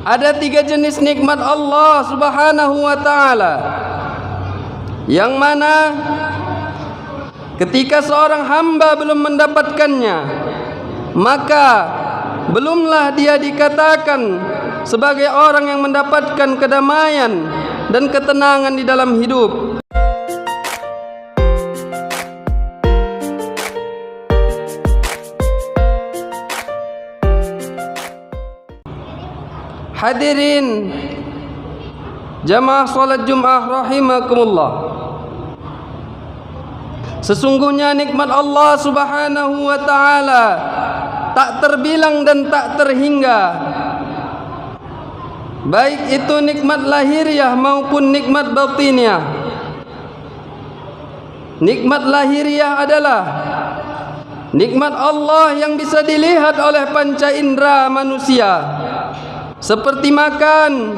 Ada 3 jenis nikmat Allah Subhanahu wa ta'ala, yang mana ketika seorang hamba belum mendapatkannya, maka belumlah dia dikatakan sebagai orang yang mendapatkan kedamaian dan ketenangan di dalam hidup. Hadirin jamaah salat Jumat rahimakumullah, sesungguhnya nikmat Allah Subhanahu wa ta'ala tak terbilang dan tak terhingga, baik itu nikmat lahiriah maupun nikmat batiniah. Nikmat lahiriah adalah nikmat Allah yang bisa dilihat oleh panca indera manusia, seperti makan,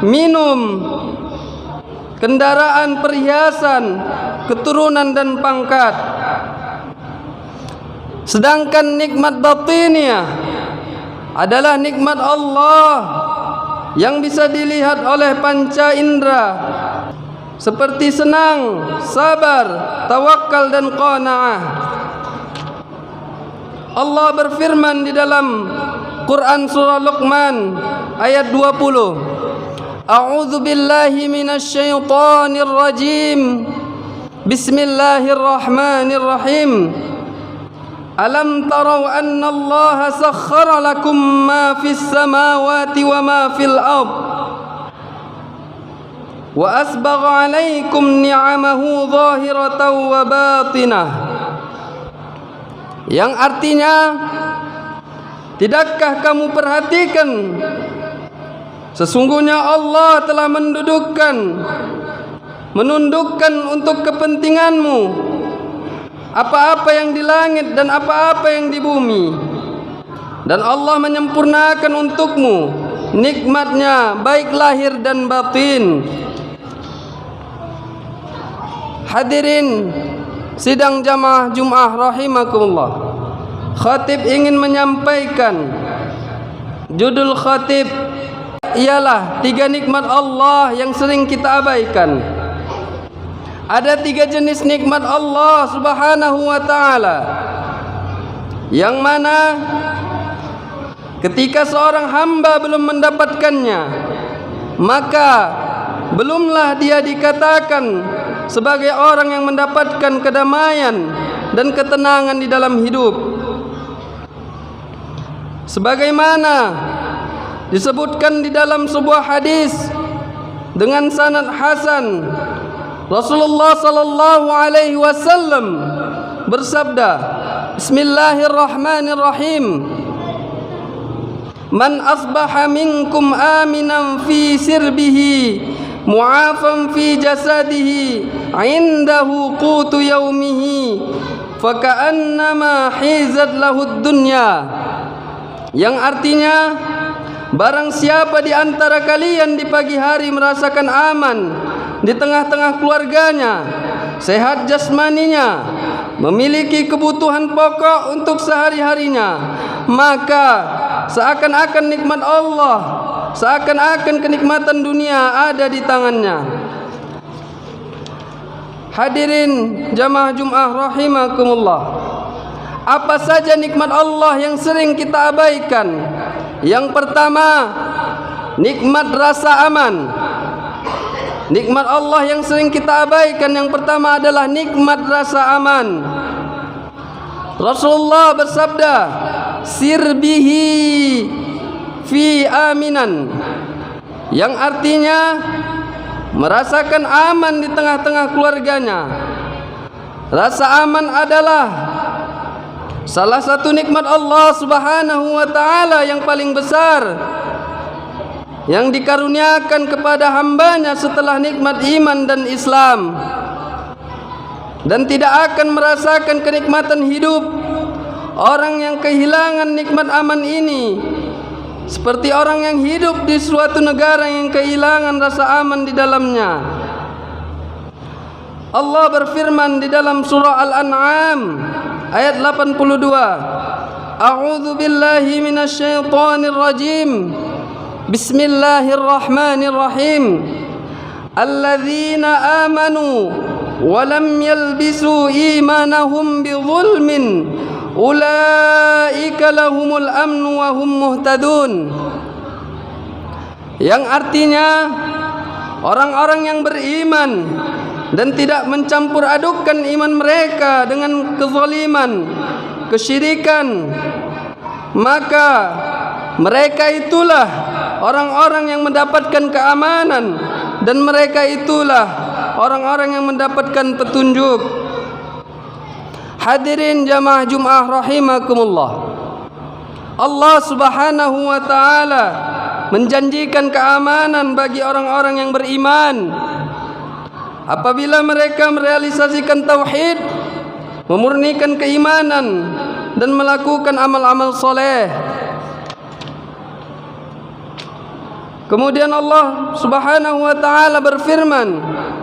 minum, kendaraan, perhiasan, keturunan dan pangkat. Sedangkan nikmat batiniah adalah nikmat Allah yang bisa dilihat oleh panca indera, seperti senang, sabar, tawakal dan qanaah. Allah berfirman di dalam Quran surah Luqman ayat 20, A'udzu billahi minasy syaithanir rajim. Bismillahirrahmanirrahim. Alam tarau anna Allah sakhkhara lakum ma fis samawati wa ma fil ard wa asbagha 'alaikum ni'amahu zahiratan wa batinah. Yang artinya, tidakkah kamu perhatikan, sesungguhnya Allah telah menundukkan untuk kepentinganmu apa-apa yang di langit dan apa-apa yang di bumi, dan Allah menyempurnakan untukmu nikmatnya baik lahir dan batin. Hadirin sidang jamaah Jumat rahimakumullah, khatib ingin menyampaikan, judul khatib ialah 3 nikmat Allah yang sering kita abaikan. Ada 3 jenis nikmat Allah Subhanahu wa ta'ala, yang mana ketika seorang hamba belum mendapatkannya, maka belumlah dia dikatakan sebagai orang yang mendapatkan kedamaian dan ketenangan di dalam hidup. Sebagaimana disebutkan di dalam sebuah hadis dengan sanad hasan, Rasulullah sallallahu alaihi wasallam bersabda, Bismillahirrahmanirrahim. Man asbaha minkum aminan fi sirbihi mu'afan fi jasadihi indahu qutu yaumihi faka'annama hizat lahud dunya. Yang artinya, barang siapa di antara kalian di pagi hari merasakan aman di tengah-tengah keluarganya, sehat jasmaninya, memiliki kebutuhan pokok untuk sehari-harinya, maka seakan-akan nikmat Allah, seakan-akan kenikmatan dunia ada di tangannya. Hadirin jamaah Jumat rahimakumullah, apa saja nikmat Allah yang sering kita abaikan? Yang pertama, nikmat rasa aman. Nikmat Allah yang sering kita abaikan yang pertama adalah nikmat rasa aman. Rasulullah bersabda, sirbihi fi aminan, yang artinya merasakan aman di tengah-tengah keluarganya. Rasa aman adalah salah satu nikmat Allah Subhanahu wa ta'ala yang paling besar, yang dikaruniakan kepada hambanya setelah nikmat iman dan Islam. Dan tidak akan merasakan kenikmatan hidup orang yang kehilangan nikmat aman ini, seperti orang yang hidup di suatu negara yang kehilangan rasa aman di dalamnya. Allah berfirman di dalam surah Al-An'am ayat 82, A'udzu billahi minasy syaithanir rajim. Bismillahirrahmanirrahim. Alladzina amanu wa lam yalbisu imanahum bizulmin ulaika lahumul amnu wa hum muhtadun. Yang artinya orang-orang yang beriman dan tidak mencampur adukkan iman mereka dengan kezaliman, kesyirikan, maka mereka itulah orang-orang yang mendapatkan keamanan dan mereka itulah orang-orang yang mendapatkan petunjuk. Hadirin jamaah Jumat rahimakumullah. Allah Subhanahu wa taala menjanjikan keamanan bagi orang-orang yang beriman apabila mereka merealisasikan tauhid, memurnikan keimanan dan melakukan amal-amal soleh. Kemudian Allah Subhanahu wa taala berfirman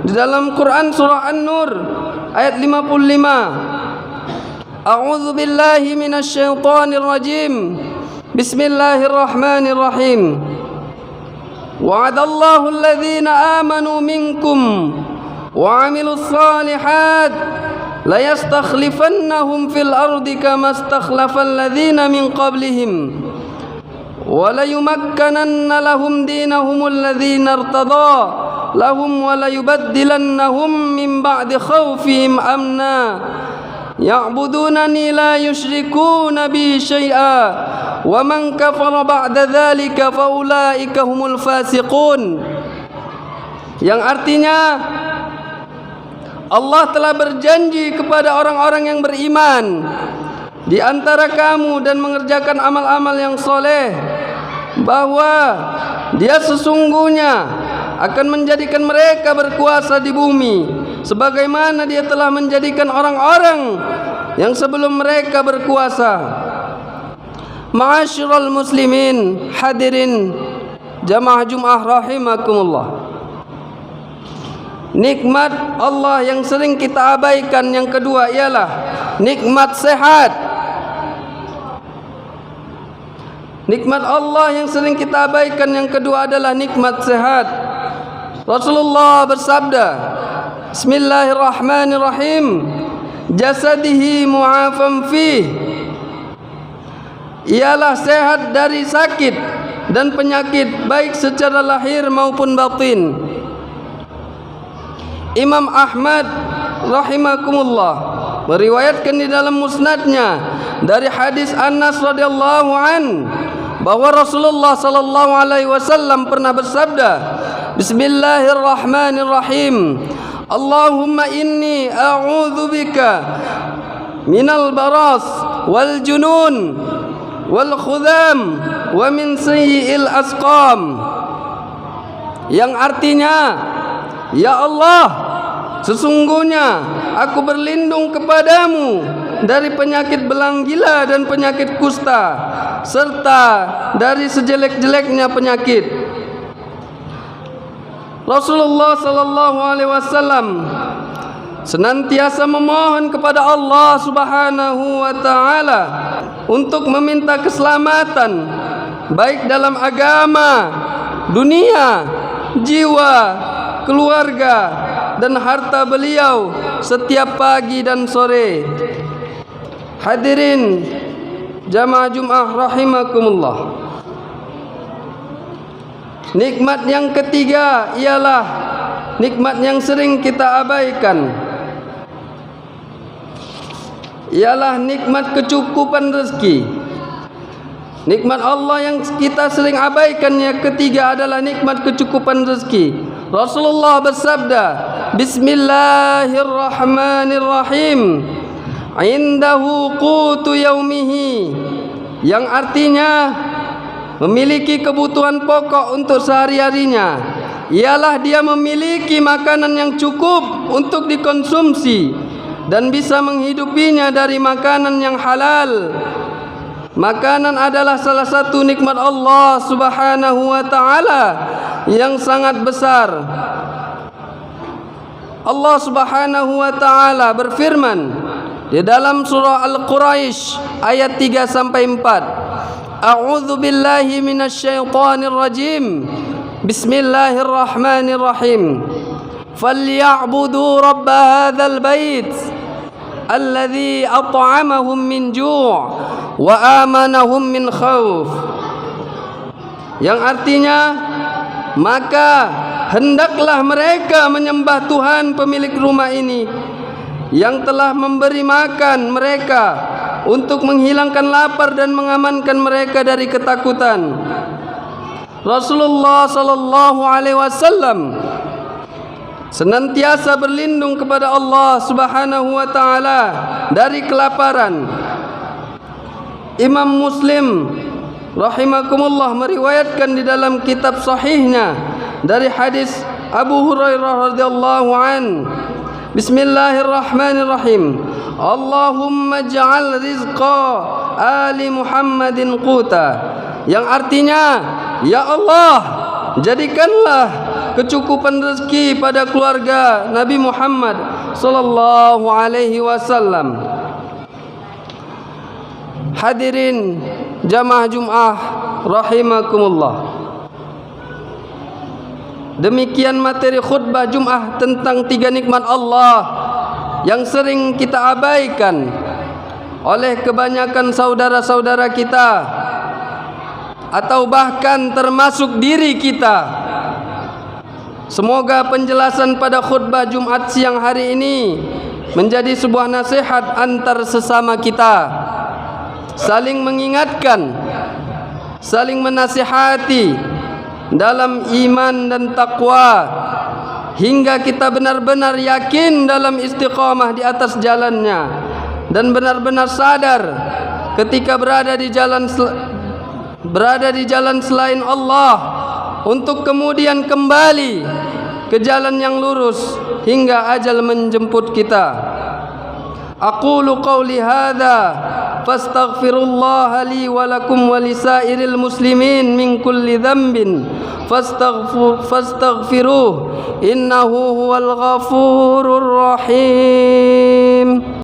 di dalam Quran surah An-Nur ayat 55. A'udzu billahi minasy syaithanir rajim. Bismillahirrahmanirrahim. Wa'adallahu alladhina amanu minkum wa 'amilus shalihat la yastakhlifannahum fil ardi kama istakhlafal ladzina min qablihim wa la yumakkananna lahum dinahum alladhina irtada lahum wa la yubaddilannahum min ba'di khawfihim amna ya'budunani la yushrikuna bi syai'a wa man kafara ba'da dzalika fa ulaika humul fasiqun. Yang artinya Allah telah berjanji kepada orang-orang yang beriman di antara kamu dan mengerjakan amal-amal yang soleh bahwa Dia sesungguhnya akan menjadikan mereka berkuasa di bumi sebagaimana Dia telah menjadikan orang-orang yang sebelum mereka berkuasa. Ma'asyiral muslimin, hadirin jamaah Jumat rahimakumullah. Nikmat Allah yang sering kita abaikan yang kedua ialah nikmat sehat. Nikmat Allah yang sering kita abaikan yang kedua adalah nikmat sehat. Rasulullah bersabda, Bismillahirrahmanirrahim. Jasadihi mu'afam fih. Ialah sehat dari sakit dan penyakit baik secara lahir maupun batin. Imam Ahmad rahimakumullah meriwayatkan di dalam musnadnya dari hadis Anas radhiyallahu an bahwa Rasulullah sallallahu alaihi wasallam pernah bersabda, Bismillahirrahmanirrahim. Allahumma inni a'udzubika minal baras wal junun wal khudam wa min sayyi'il asqam. Yang artinya, ya Allah, sesungguhnya aku berlindung kepadamu dari penyakit belang gila dan penyakit kusta serta dari sejelek-jeleknya penyakit. Rasulullah sallallahu alaihi wasallam senantiasa memohon kepada Allah Subhanahu wa taala untuk meminta keselamatan baik dalam agama, dunia, jiwa, keluarga dan harta beliau setiap pagi dan sore. Hadirin jamaah Jumat rahimakumullah. Nikmat yang ketiga ialah nikmat yang sering kita abaikan, ialah nikmat kecukupan rezeki. Nikmat Allah yang kita sering abaikan yang ketiga adalah nikmat kecukupan rezeki. Rasulullah bersabda, Bismillahirrahmanirrahim. Indahu qutu yaumihi. Yang artinya memiliki kebutuhan pokok untuk sehari-harinya. Ialah dia memiliki makanan yang cukup untuk dikonsumsi dan bisa menghidupinya dari makanan yang halal. Makanan adalah salah satu nikmat Allah Subhanahu wa taala yang sangat besar. Allah Subhanahu wa taala berfirman di dalam surah Al-Quraisy ayat 3 sampai 4. A'udzu billahi minasy syaithanir rajim. Bismillahirrahmanirrahim. Falya'budu rabb hadzal bait alladzi at'amahum min ju' wa amanahum min khauf. Yang artinya, maka hendaklah mereka menyembah Tuhan pemilik rumah ini yang telah memberi makan mereka untuk menghilangkan lapar dan mengamankan mereka dari ketakutan. Rasulullah sallallahu alaihi wasallam senantiasa berlindung kepada Allah Subhanahu wa taala dari kelaparan. Imam Muslim rahimakumullah meriwayatkan di dalam kitab sahihnya dari hadis Abu Hurairah radhiyallahu an. Bismillahirrahmanirrahim. Allahumma ja'al rizqa ali Muhammadin quta. Yang artinya, ya Allah, jadikanlah kecukupan rezeki pada keluarga Nabi Muhammad sallallahu alaihi wasallam. Hadirin jamaah Jumat rahimakumullah. Demikian materi khutbah Jumat tentang 3 nikmat Allah yang sering kita abaikan oleh kebanyakan saudara-saudara kita, atau bahkan termasuk diri kita. Semoga penjelasan pada khutbah Jumat siang hari ini menjadi sebuah nasihat antar sesama kita, saling mengingatkan, saling menasihati dalam iman dan takwa, hingga kita benar-benar yakin dalam istiqamah di atas jalannya, dan benar-benar sadar ketika berada di jalan selain Allah, untuk kemudian kembali ke jalan yang lurus hingga ajal menjemput kita. Aqulu qawli hadza fastaghfirullaha li wa lakum wa lisairil muslimin min kulli dhanbin fastaghfiruh innahu huwal ghafurur rahim.